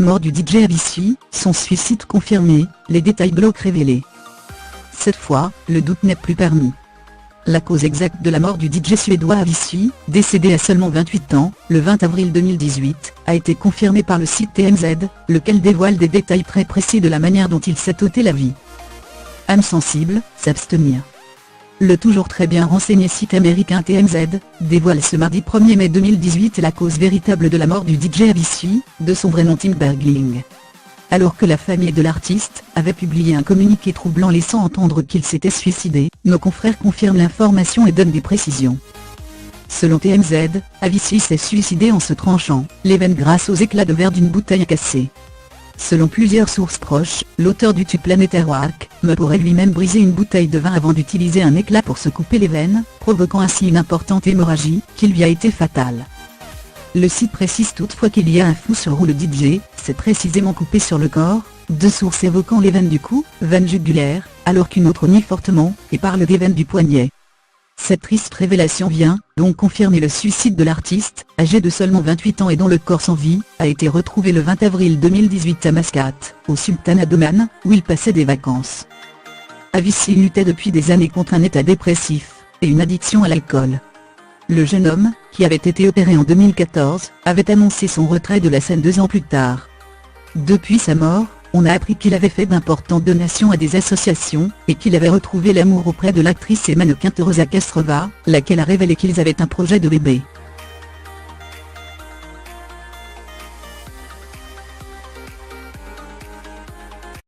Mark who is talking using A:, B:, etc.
A: Mort du DJ Avicii, son suicide confirmé, les détails glauques révélés. Cette fois, le doute n'est plus permis. La cause exacte de la mort du DJ suédois Avicii, décédé à seulement 28 ans, le 20 avril 2018, a été confirmée par le site TMZ, lequel dévoile des détails très précis de la manière dont il s'est ôté la vie. Âme sensible, s'abstenir. Le toujours très bien renseigné site américain TMZ, dévoile ce mardi 1er mai 2018 la cause véritable de la mort du DJ Avicii, de son vrai nom Tim Bergling. Alors que la famille de l'artiste avait publié un communiqué troublant laissant entendre qu'il s'était suicidé, nos confrères confirment l'information et donnent des précisions. Selon TMZ, Avicii s'est suicidé en se tranchant les veines grâce aux éclats de verre d'une bouteille cassée. Selon plusieurs sources proches, l'auteur du tube planétaire Walk Me pourrait lui-même briser une bouteille de vin avant d'utiliser un éclat pour se couper les veines, provoquant ainsi une importante hémorragie, qui lui a été fatale. Le site précise toutefois qu'il y a un flou sur où le DJ s'est précisément coupé sur le corps, deux sources évoquant les veines du cou, veines jugulaires, alors qu'une autre nie fortement, et parle des veines du poignet. Cette triste révélation vient donc confirmer le suicide de l'artiste, âgé de seulement 28 ans et dont le corps sans vie a été retrouvé le 20 avril 2018 à Mascate, au sultanat d'Oman, où il passait des vacances. Avicii luttait depuis des années contre un état dépressif et une addiction à l'alcool. Le jeune homme, qui avait été opéré en 2014, avait annoncé son retrait de la scène 2 ans plus tard. Depuis sa mort, on a appris qu'il avait fait d'importantes donations à des associations, et qu'il avait retrouvé l'amour auprès de l'actrice et mannequin Teresa Kastrova, laquelle a révélé qu'ils avaient un projet de bébé.